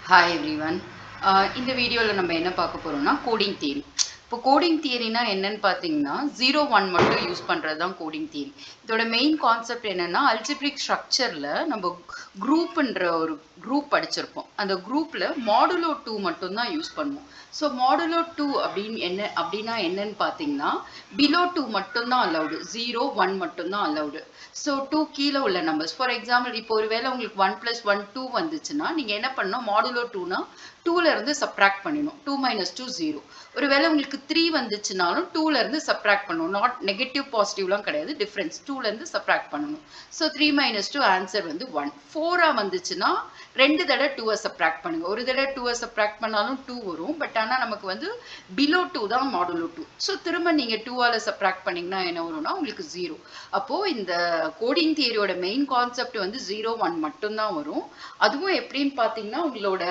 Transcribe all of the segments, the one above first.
Hi everyone. இந்த வீடியோவில் நம்ம என்ன பார்க்க போறோம்னா கோடிங் தியரி. இப்போ கோடிங் தியரினா என்னன்னு பார்த்தீங்கன்னா 0 1 மட்டும் யூஸ் பண்ணுறது தான் கோடிங் தியரி. இதோட மெயின் கான்செப்ட் என்னன்னா அல்ஜிப்ரிக் ஸ்ட்ரக்சரில் நம்ம குரூப்ன்ற ஒரு குரூப் படிச்சிருப்போம். அந்த குரூப்பில் மாடுலோ 2 மட்டும்தான் யூஸ் பண்ணுவோம். ஸோ மாடுலோ 2 அப்படின்னா என்னன்னு பார்த்தீங்கன்னா பிலோ 2 மட்டும்தான் அலௌடு, 0 1 மட்டும்தான் அலௌடு. ஸோ 2 கீழே உள்ள நம்பர்ஸ், ஃபார் எக்ஸாம்பிள் இப்போ ஒரு வேளை உங்களுக்கு 1 + 1 2 வந்துச்சுன்னா நீங்கள் என்ன பண்ணணும், மாடுலோ 2னா 2ல இருந்து சப்ராக்ட் பண்ணிடணும். 2 - 2 0. ஒருவேளை உங்களுக்கு 3 வந்துச்சுனாலும் 2ல இருந்து சப்ராக்ட் பண்ணணும். நாட் நெகட்டிவ் பாசிட்டிவ்லாம் கிடையாது, டிஃபரன்ஸ் 2ல இருந்து சப்ராக்ட் பண்ணணும். ஸோ 3 - 2 ஆன்சர் வந்து 1. 4 வந்துச்சுன்னா 2 தடவை 2 சப்ராக்ட் பண்ணுங்க. ஒரு தடவை 2 சப்ராக்ட் பண்ணாலும் 2 வரும். பட் ஆனால் நமக்கு வந்து பிலோ 2 தான் மாடுலோ 2. ஸோ திரும்ப நீங்கள் 2ஆல் சப்ராக்ட் பண்ணீங்கன்னா என்ன வரும்னா உங்களுக்கு 0. அப்போ இந்த கோடிங் தியரியோட மெயின் கான்செப்ட் வந்து 0 1 மட்டும்தான் வரும். அதுவும் எப்படின்னு பார்த்தீங்கன்னா உங்களோட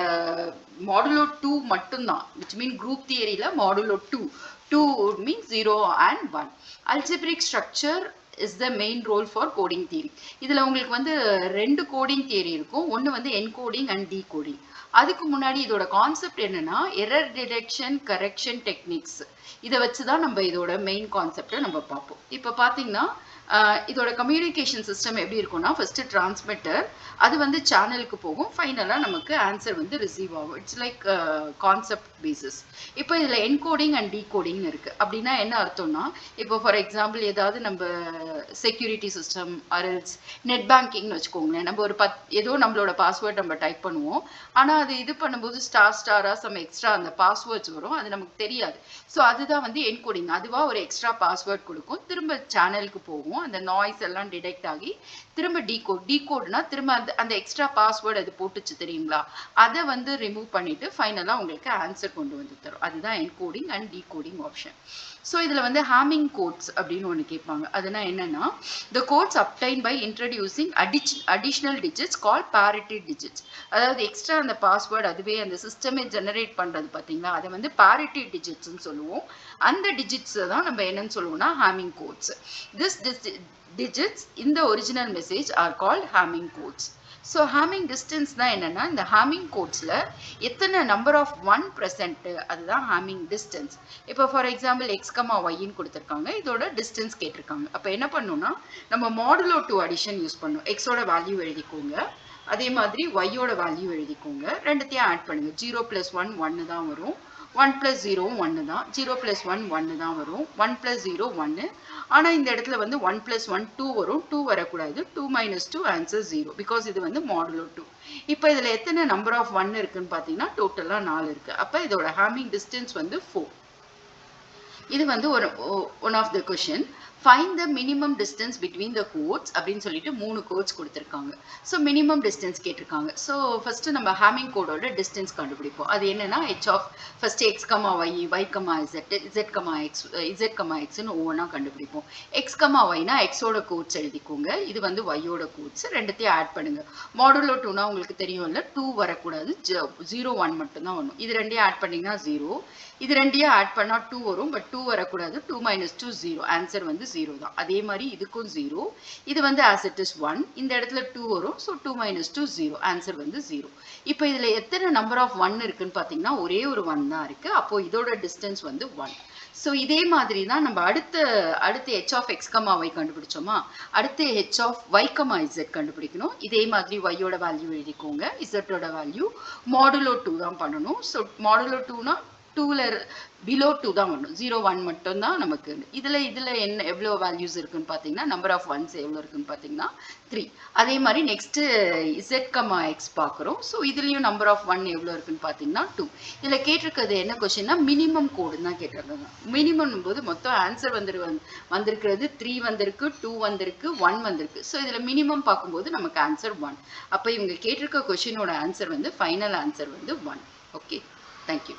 மாடுலோ 2 மட்டும்தான், which mean group theoryல modulo 2 would mean 0 and 1. Algebraic structure is the main role for coding theory. இதுல உங்களுக்கு வந்து ரெண்டு கோடிங் தியரி இருக்கும். ஒன்னு வந்து என்கோடிங் அண்ட் டீகோடிங். அதுக்கு முன்னாடி இதோட கான்செப்ட் என்னன்னா எரர் டிடெக்ஷன் கரெக்ஷன் டெக்னிக்ஸ். இதை வச்சுதான் நம்ம இதோட மெயின் கான்செப்டை நம்ம பார்ப்போம். இப்போ பார்த்தீங்கன்னா இதோட கம்யூனிகேஷன் சிஸ்டம் எப்படி இருக்கும்னா ஃபர்ஸ்ட் டிரான்ஸ்மிட்டர், அது வந்து சேனலுக்கு போகும், ஃபைனலாக நமக்கு ஆன்சர் வந்து ரிசீவ் ஆகும். It's like concept basis. இப்போ இதில் என்கோடிங் அண்ட் டீகோடிங் இருக்கு. அப்படின்னா என்ன அர்த்தம்னா இப்போ ஃபார் எக்ஸாம்பிள் ஏதாவது நம்ம செக்யூரிட்டி சிஸ்டம் அரல்ஸ் நெட் பேங்கிங்னு வச்சுக்கோங்களேன், நம்ம ஒரு ஏதோ நம்மளோட பாஸ்வேர்ட் நம்ம டைப் பண்ணுவோம். ஆனால் அது இது பண்ணும்போது ஸ்டாரா சம் எக்ஸ்ட்ரா அந்த பாஸ்வேர்ட்ஸ் வரும், அது நமக்கு தெரியாது. ஸோ அதுதான் வந்து என்கோடிங். அதுவாக ஒரு எக்ஸ்ட்ரா பாஸ்வேர்ட் கொடுக்கும், திரும்ப சேனலுக்கு போகும், அந்த நாய்ஸ் எல்லாம் டிடெக்ட் ஆகி திரும்ப டீகோட்னா திரும்ப அந்த எக்ஸ்ட்ரா பாஸ்வேர்டு அது போட்டுச்சு தெரியுங்களா, அதை வந்து ரிமூவ் பண்ணிட்டு ஃபைனலாக உங்களுக்கு ஆன்சர் கொண்டு வந்து தரும். அதுதான் encoding and decoding option. So இதில் வந்து ஹேமிங் கோட்ஸ் அப்படின்னு ஒன்று கேட்பாங்க. அதுனா என்னன்னா the codes obtained by introducing additional digits called parity digits. அதாவது எக்ஸ்ட்ரா அந்த பாஸ்வேர்டு அதுவே அந்த சிஸ்டமே ஜெனரேட் பண்ணுறது பார்த்தீங்களா, அதை வந்து parity digitsன்னு சொல்லுவோம். அந்த டிஜிட்ஸை தான் நம்ம என்னன்னு சொல்லுவோம்னா Hamming codes. This digits in the original message are called Hamming codes. So Hamming distance தான் என்னன்னா இந்த ஹேமிங் கோட்ஸில் எத்தனை நம்பர் ஆஃப் 1 ப்ரெசென்ட், அதுதான் ஹேமிங் டிஸ்டன்ஸ். இப்போ ஃபார் எக்ஸாம்பிள் எக்ஸ் கமா ஒய்ன்னு கொடுத்துருக்காங்க, இதோட டிஸ்டன்ஸ் கேட்டிருக்காங்க. அப்போ என்ன பண்ணணும்னா நம்ம மாடுலோ 2 அடிஷன் யூஸ் பண்ணணும். எக்ஸோட வேல்யூ எழுதிக்கோங்க, அதே மாதிரி ஒய்யோட வேல்யூ எழுதிக்கோங்க, ரெண்டுத்தையும் ஆட் பண்ணுங்க. 0 + 1 1 தான் வரும், 1 + 0 1 தான், 0 + 1 1 தான் வரும், 1 + 0 1. ஆனால் இந்த இடத்துல வந்து 1 + 1 2 வரும், 2 வரக்கூடாது, 2 - 2 ஆன்சர் 0, பிகாஸ் இது வந்து மாடுலோ 2. இப்போ இதில் எத்தனை நம்பர் ஆஃப் 1 இருக்குன்னு பார்த்தீங்கன்னா டோட்டலாக 4 இருக்கு. அப்போ இதோட ஹேமிங் டிஸ்டன்ஸ் வந்து 4. இது வந்து ஒரு one of the question. Find the minimum distance between the codes அப்படின்னு சொல்லிட்டு 3 கோட்ஸ் கொடுத்துருக்காங்க. ஸோ மினிமம் டிஸ்டன்ஸ் கேட்டிருக்காங்க. ஸோ ஃபர்ஸ்ட் நம்ம ஹேமிங் கோடோட டிஸ்டன்ஸ் கண்டுபிடிப்போம். அது என்னன்னா h of first x comma y, y comma z, z comma x, z comma எக்ஸ்ன்னு ஒவ்வொன்றா கண்டுபிடிப்போம். எக்ஸ் கமா ஒய்னா எக்ஸோட கோட்ஸ் எழுதிக்கோங்க, இது வந்து ஒய்யோட கோட்ஸ், ரெண்டுத்தையும் ஆட் பண்ணுங்க. மாடுலோ 2னா உங்களுக்கு தெரியும்ல, 2 வரக்கூடாது, 0 1 மட்டும்தான் வரணும். இது ரெண்டையும் ஆட் பண்ணீங்கன்னா 0, இது ரெண்டையும் ஆட் பண்ணால் 2 வரும், பட் 2 வரக்கூடாது, 2 - 2 0, ஆன்சர் வந்து 0 தான். அதே மாதிரி இதுக்கும் 0, இது வந்து as it is 1, இந்த இடத்துல 2 வரும், ஸோ 2 - 2 0, ஆன்சர் வந்து 0. இப்போ இதில் எத்தனை நம்பர் ஆஃப் 1 இருக்குன்னு பார்த்தீங்கன்னா ஒரே ஒரு 1 தான் இருக்கு. அப்போ இதோட டிஸ்டன்ஸ் வந்து 1. ஸோ இதே மாதிரி தான் நம்ம அடுத்து h of x comma y கண்டுபிடிச்சோமா, அடுத்து h of y comma z கண்டுபிடிக்கணும். இதே மாதிரி ஒய்யோட வேல்யூ எழுதிக்கோங்க, இசட்டோட வேல்யூ மாடுலோ 2 தான் பண்ணணும். ஸோ மாடுலோ 2னா 2ல பிலோ 2 தான் வரணும், 0 1 மட்டும் தான் நமக்கு. இதில் என்ன எவ்வளோ வேல்யூஸ் இருக்குன்னு பார்த்தீங்கன்னா நம்பர் ஆஃப் ஒன்ஸ் எவ்வளோ இருக்குன்னு பார்த்தீங்கன்னா 3. அதே மாதிரி நெக்ஸ்ட்டு இசட் கமா எக்ஸ் பார்க்குறோம். ஸோ இதுலேயும் நம்பர் ஆஃப் 1 எவ்வளோ இருக்குன்னு பார்த்தீங்கன்னா 2. இதில் கேட்டிருக்கிறது என்ன கொஸ்டின்னா மினிமம் கோடுன்னு தான் கேட்டிருக்காங்க. மினிமம் போது மொத்தம் ஆன்சர் வந்திருக்கிறது 3 வந்திருக்கு, 2 வந்திருக்கு, 1 வந்திருக்கு. ஸோ இதில் மினிமம் பார்க்கும்போது நமக்கு ஆன்சர் 1. அப்போ இவங்க கேட்டிருக்க கொஸ்டினோட ஆன்சர் வந்து ஃபைனல் ஆன்சர் வந்து 1. Okay, thank you.